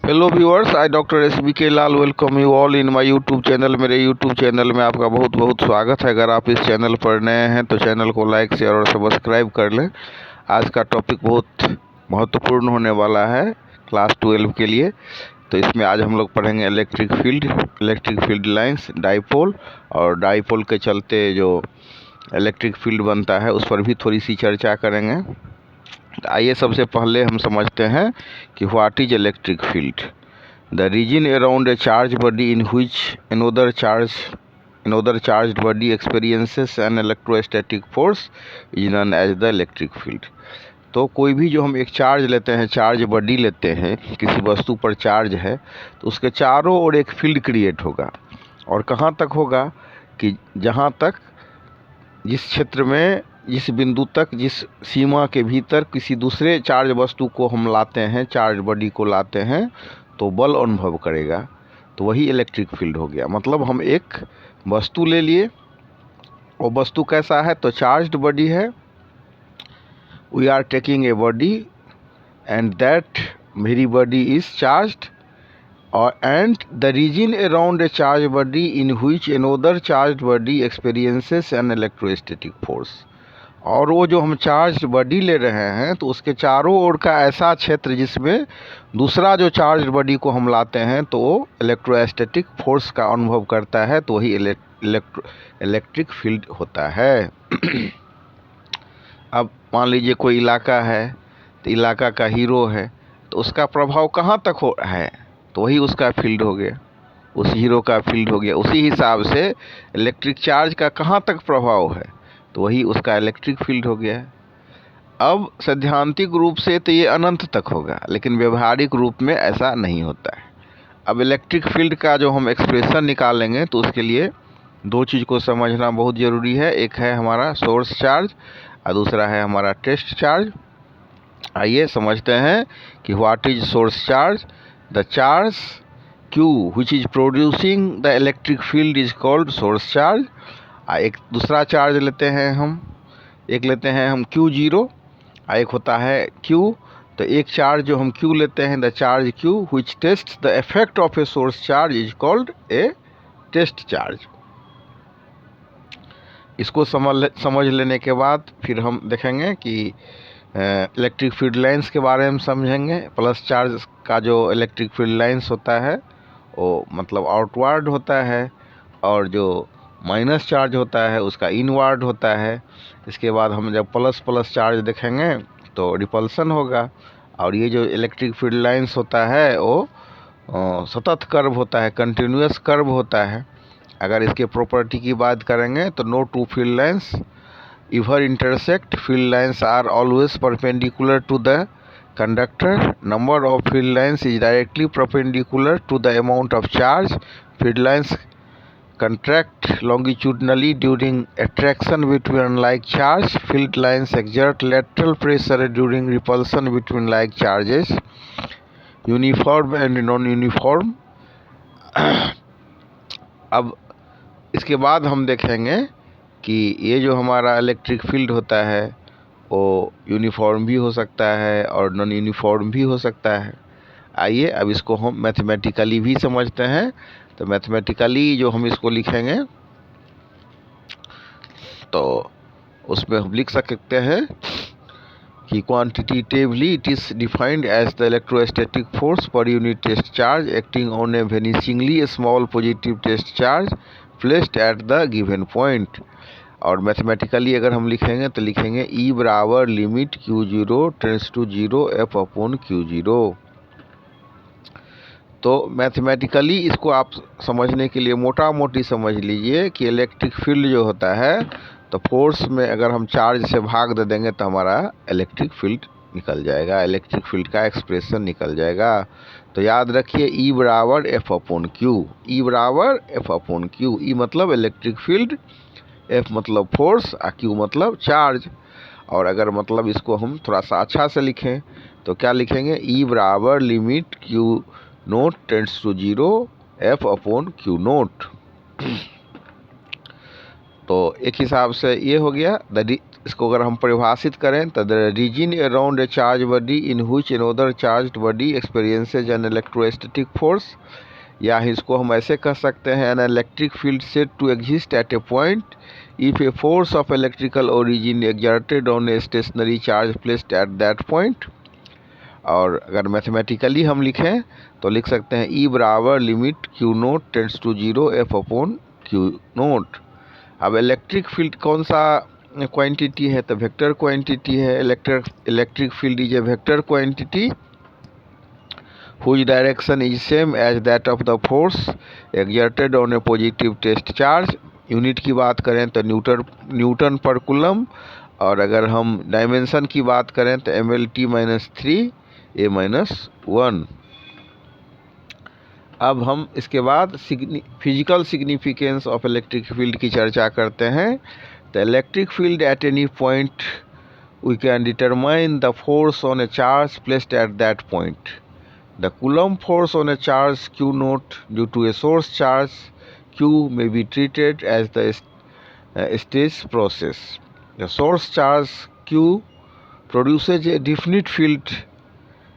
Hello viewers, I doctor S B K Lal welcome you all in my YouTube channel. मेरे YouTube channel में आपका बहुत बहुत स्वागत है। अगर आप इस चैनल पर नए हैं तो चैनल को लाइक शेयर और सब्सक्राइब कर लें। आज का टॉपिक बहुत महत्वपूर्ण होने वाला है क्लास 12 के लिए। तो इसमें आज हम लोग पढ़ेंगे इलेक्ट्रिक फील्ड लाइंस, डाइपोल, और डाइपोल के चलते जो इलेक्ट्रिक फील्ड बनता है उस पर भी थोड़ी सी चर्चा करेंगे। आइए सबसे पहले हम समझते हैं कि what is electric field. The region around a charge body in which another charged body experiences an electrostatic force is known as the electric field। तो कोई भी जो हम एक चार्ज लेते हैं, चार्ज बॉडी लेते हैं, किसी वस्तु पर चार्ज है तो उसके चारों ओर एक फील्ड क्रिएट होगा। और कहाँ तक होगा कि जहाँ तक जिस क्षेत्र में, जिस बिंदु तक, जिस सीमा के भीतर किसी दूसरे चार्ज वस्तु को हम लाते हैं, चार्ज बॉडी को लाते हैं तो बल अनुभव करेगा, तो वही इलेक्ट्रिक फील्ड हो गया। मतलब हम एक वस्तु ले लिए, वो वस्तु कैसा है तो चार्ज्ड बॉडी है। We are taking a body and that very body is charged, और and the region around a charge body in which another charge body experiences an electrostatic force. और वो जो हम चार्ज बॉडी ले रहे हैं तो उसके चारों ओर का ऐसा क्षेत्र जिसमें दूसरा जो चार्ज बॉडी को हम लाते हैं तो वो इलेक्ट्रोस्टैटिक फोर्स का अनुभव करता है, तो वही इलेक्ट्रिक फील्ड होता है। अब मान लीजिए कोई इलाका है, तो इलाका का हीरो है, तो उसका प्रभाव कहाँ तक है तो वही उसका फील्ड हो गया, उस हीरो का फील्ड हो गया। उसी हिसाब से इलेक्ट्रिक चार्ज का कहाँ तक प्रभाव है तो वही उसका इलेक्ट्रिक फील्ड हो गया। अब सैद्धांतिक रूप से तो ये अनंत तक होगा, लेकिन व्यवहारिक रूप में ऐसा नहीं होता है। अब इलेक्ट्रिक फील्ड का जो हम एक्सप्रेशन निकालेंगे तो उसके लिए दो चीज़ को समझना बहुत ज़रूरी है। एक है हमारा सोर्स चार्ज और दूसरा है हमारा टेस्ट चार्ज। आइए समझते हैं कि what is source charge. The charge Q which is producing the electric field is called source charge। एक दूसरा चार्ज लेते हैं हम, एक लेते हैं हम Q0, एक होता है Q। तो एक चार्ज जो हम Q लेते हैं, the charge Q which tests the effect of a source charge is called a test charge। इसको समझ लेने के बाद फिर हम देखेंगे कि इलेक्ट्रिक फील्ड लाइंस के बारे में समझेंगे। प्लस चार्ज का जो इलेक्ट्रिक फील्ड लाइंस होता है वो मतलब आउटवर्ड होता है, और जो माइनस चार्ज होता है उसका इनवर्ड होता है। इसके बाद हम जब प्लस प्लस चार्ज देखेंगे तो रिपल्सन होगा। और ये जो इलेक्ट्रिक फील्ड लाइंस होता है वो सतत कर्व होता है, कंटिन्यूअस कर्व होता है। अगर इसके प्रॉपर्टी की बात करेंगे तो no two field lines ever intersect। field lines are always perpendicular to the conductor। number of field lines is directly perpendicular to the amount of charge। field lines contract longitudinally during attraction between unlike charge। field lines exert lateral pressure during repulsion between like charges। uniform and non-uniform। अब इसके बाद हम देखेंगे कि ये जो हमारा electric field होता है वो यूनिफॉर्म भी हो सकता है और नॉन यूनिफॉर्म भी हो सकता है। आइए अब इसको हम मैथमेटिकली भी समझते हैं। तो मैथमेटिकली जो हम इसको लिखेंगे तो उसमें हम लिख सकते हैं कि quantitatively it is defined as the electrostatic force per unit test charge acting on a vanishingly small positive test charge placed at the given point. और मैथमेटिकली अगर हम लिखेंगे तो लिखेंगे E बराबर limit Q0 tends to 0 F upon Q0। तो mathematically इसको आप समझने के लिए मोटा मोटी समझ लीजिए कि इलेक्ट्रिक फील्ड जो होता है तो फोर्स में अगर हम चार्ज से भाग दे देंगे तो हमारा इलेक्ट्रिक फील्ड निकल जाएगा, इलेक्ट्रिक फील्ड का एक्सप्रेशन निकल जाएगा। तो याद रखिए E बराबर F अपॉन Q। E बराबर F अपॉन Q। E मतलब इलेक्ट्रिक फील्ड, F मतलब फोर्स और Q मतलब चार्ज। और अगर मतलब इसको हम थोड़ा सा अच्छा से लिखें तो क्या लिखेंगे, E बराबर limit Q naught tends to 0 F upon Q naught. तो एक हिसाब से ये हो गया। इसको अगर हम परिभाषित करें तो the region around a charge body in which another charged body experiences an electrostatic force, या इसको हम ऐसे कह सकते हैं an electric field said to exist at a point if a force of electrical origin exerted on a stationary charge placed at that point. और अगर mathematically हम लिखें तो लिख सकते हैं ई बराबर limit Q naught tends to 0 F upon Q naught. अब इलेक्ट्रिक फील्ड कौन सा क्वांटिटी है, तो वेक्टर क्वांटिटी है। Electric field is a vector quantity whose direction is same as that of the force exerted on a positive test charge। Unit की बात करें तो न्यूटन पर कूलम, और अगर हम डायमेंशन की बात करें तो MLT-3 A-1। अब हम इसके बाद physical significance of electric field की चर्चा करते हैं। तो electric field at any point we can determine the force on a charge placed at that point. The Coulomb force on a charge Q naught due to a source charge Q may be treated as the stage process. The source charge Q produces a definite field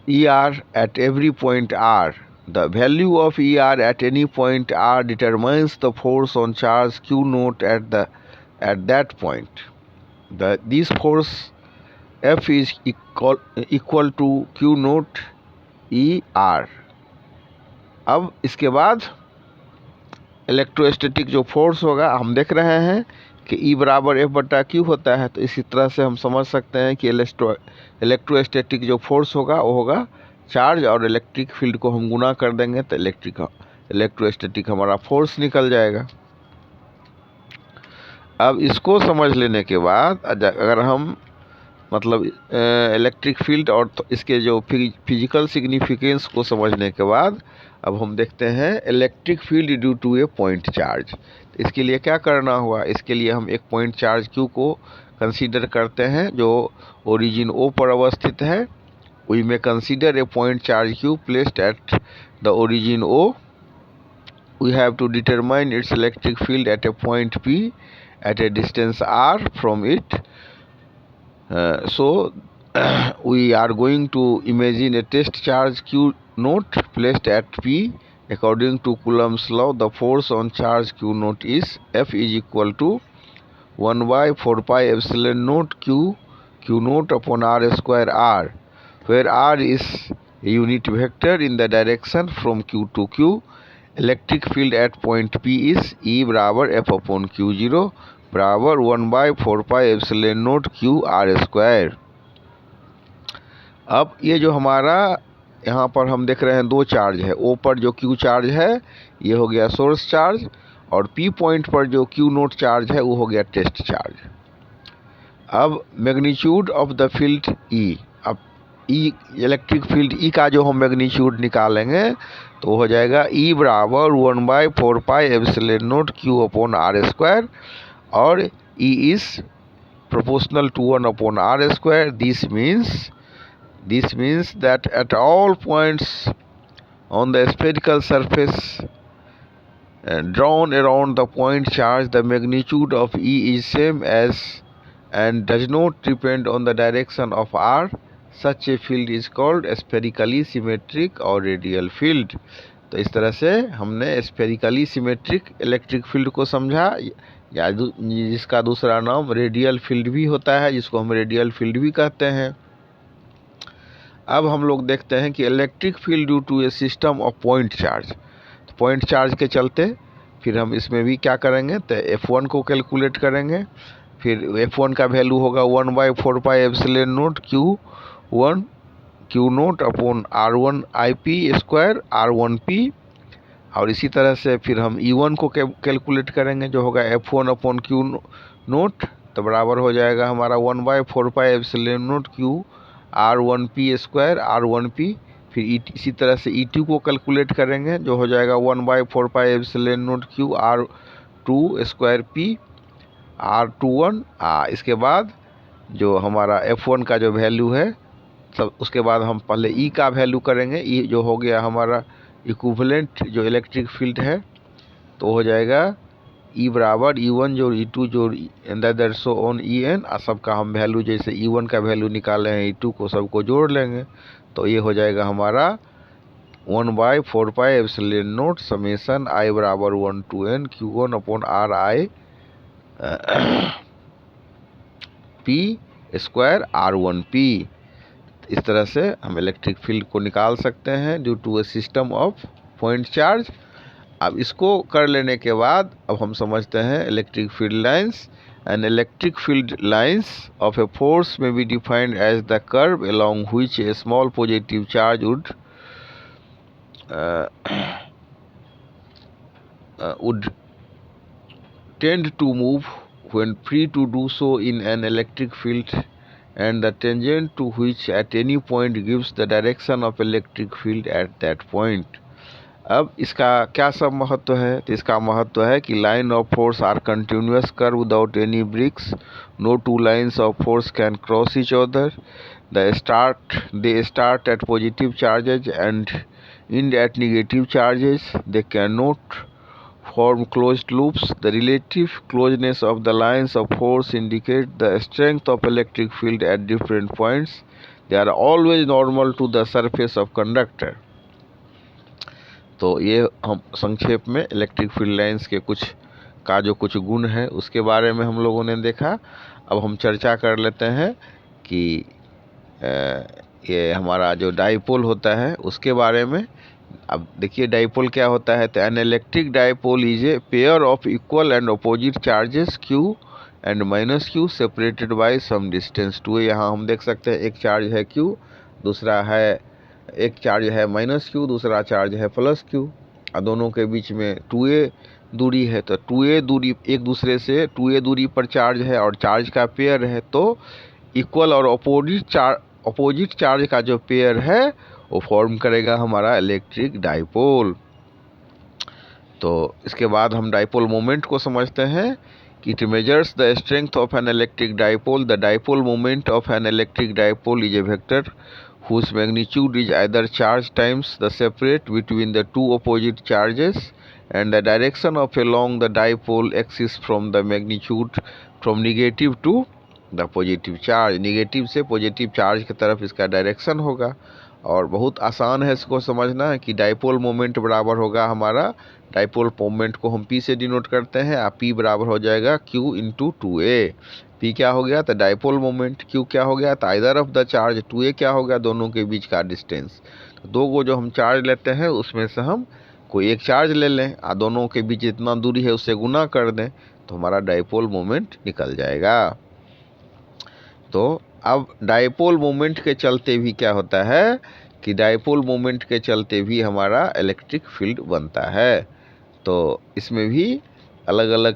ER at every point R. The value of ER at any point R determines the force on charge Q naught at that point. This force F is equal to Q naught ER। अब इसके बाद electrostatic जो force होगा हम देख रहे हैं कि E बराबर F बटा Q होता है, तो इसी तरह से हम समझ सकते हैं कि इलेक्ट्रोस्टैटिक जो फोर्स होगा वो होगा चार्ज और इलेक्ट्रिक फील्ड को हम गुना कर देंगे तो इलेक्ट्रोस्टैटिक हमारा फोर्स निकल जाएगा। अब इसको समझ लेने के बाद अगर हम मतलब इलेक्ट्रिक फील्ड और इसके जो फिजिकल सिग्निफिकेंस को समझने के बाद अब हम देखते हैं electric field due to a point charge. तो इसके लिए क्या करना हुआ, इसके लिए हम एक पॉइंट चार्ज Q को कंसीडर करते हैं जो ओरिजिन O पर अवस्थित है। वी में consider a point charge Q placed at the origin O। We have to determine its electric field at a point P at a distance R from it. So we are going to imagine a test charge Q naught placed at P. According to Coulomb's law, the force on charge Q naught is F is equal to 1 by 4 pi epsilon naught Q naught upon R square R, where R is a unit vector in the direction from Q to Q. Electric field at point P is E बराबर F upon Q0 बराबर 1 by 4 pi epsilon note Q R square. अब ये जो हमारा यहाँ पर हम देख रहे हैं दो चार्ज है, O पर जो Q चार्ज है ये हो गया सोर्स चार्ज, और P पॉइंट पर जो Q नोट चार्ज है वो हो गया टेस्ट चार्ज। अब magnitude of the field E, अब E इलेक्ट्रिक फील्ड E का जो हम मैग्नीट्यूड निकालेंगे तो हो जाएगा E बराबर 1 by 4 pi epsilon note Q upon R square, और E is proportional to 1 upon R square। This means that at all points on the spherical surface drawn around the point charge, the magnitude of E is same as and does not depend on the direction of R. Such a field is called spherically symmetric or radial field। तो इस तरह से हमने spherically symmetric electric field को समझा, या जिसका दूसरा नाम रेडियल फील्ड भी होता है, जिसको हम रेडियल फील्ड भी कहते हैं। अब हम लोग देखते हैं कि electric field due to a system of point charge. तो पॉइंट चार्ज के चलते फिर हम इसमें भी क्या करेंगे, तो F1 को कैलकुलेट करेंगे। फिर F1 का वैल्यू होगा 1 by 4 pi epsilon note Q naught upon R1 IP square R1P। और इसी तरह से फिर हम E1 को कैलकुलेट करेंगे जो होगा F1 अपॉन Q नोट, तो बराबर हो जाएगा हमारा 1 by 4 pi epsilon note Q R1P square R1P। फिर इसी तरह से E2 को कैलकुलेट करेंगे जो हो जाएगा 1 by 4 pi epsilon note Q R2 square P R21। इसके बाद जो हमारा F1 का जो वैल्यू है सब, उसके बाद हम पहले E का वैल्यू करेंगे। E जो हो गया हमारा इक्विवेलेंट जो इलेक्ट्रिक फील्ड है, तो हो जाएगा ई बराबर E1 जोड़ E2 जोड़ दैट सो ऑन En, सबका हम वैल्यू जैसे E1 का वैल्यू निकाले हैं E2 को सबको जोड़ लेंगे, तो ये हो जाएगा हमारा 1/4πε0 समेसन I बराबर 1 to n Q1 upon RI P² R1P। इस तरह से हम इलेक्ट्रिक फील्ड को निकाल सकते हैं due to a system of point charge. अब इसको कर लेने के बाद अब हम समझते हैं electric field lines. An electric field lines of a force may be defined as the curve along which a small positive charge would tend to move when free to do so in an electric field, and the tangent to which at any point gives the direction of electric field at that point। अब इसका क्या सब महत्व है? तो इसका महत्व है कि line of force are continuous curve without any breaks, no two lines of force can cross each other, they start at positive charges and end at negative charges, they cannot form closed loops, the relative closeness of the lines of force indicate the strength of electric field at different points, they are always normal to the surface of conductor। तो ये हम संक्षेप में electric field lines के कुछ गुण है उसके बारे में हम लोगों ने देखा। अब हम चर्चा कर लेते हैं कि ये हमारा जो डाइपोल होता है उसके बारे में। अब देखिए डाइपोल क्या होता है, तो an electric dipole is a pair of equal and opposite charges Q and -Q separated by some distance 2a। यहाँ हम देख सकते हैं एक चार्ज है Q, दूसरा है एक चार्ज है -Q, दूसरा चार्ज है +Q, और दोनों के बीच में 2a दूरी है। तो 2a दूरी एक दूसरे से 2a दूरी पर चार्ज है और चार्ज का पेयर है, तो इक्वल और अपोजिट चार्ज का जो पेयर है वो फॉर्म करेगा हमारा इलेक्ट्रिक डाइपोल। तो इसके बाद हम डाइपोल मोमेंट को समझते हैं कि it measures the strength of N electric dipole. The dipole moment of N electric dipole is a vector whose magnitude is either charge times the separate between the two opposite charges, and the direction of along the dipole axis from the magnitude from negative to the positive charge। Negative से positive charge की तरफ इसका direction होगा। और बहुत आसान है इसको समझना है कि डाइपोल मोमेंट बराबर होगा हमारा, डाइपोल मोमेंट को हम P से डिनोट करते हैं, आप P बराबर हो जाएगा Q इंटू 2a। P क्या हो गया? तो डाइपोल मोमेंट। Q क्या हो गया? तो either of the charge. 2a क्या हो गया? दोनों के बीच का डिस्टेंस। तो दो को जो हम चार्ज लेते हैं उसमें से हम कोई एक चार्ज ले लें और दोनों के बीच जितना दूरी है उससे गुना कर दें तो हमारा डाइपोल मोमेंट निकल जाएगा। तो अब डाइपोल मोमेंट के चलते भी क्या होता है कि डाइपोल मोमेंट के चलते भी हमारा इलेक्ट्रिक फील्ड बनता है। तो इसमें भी अलग अलग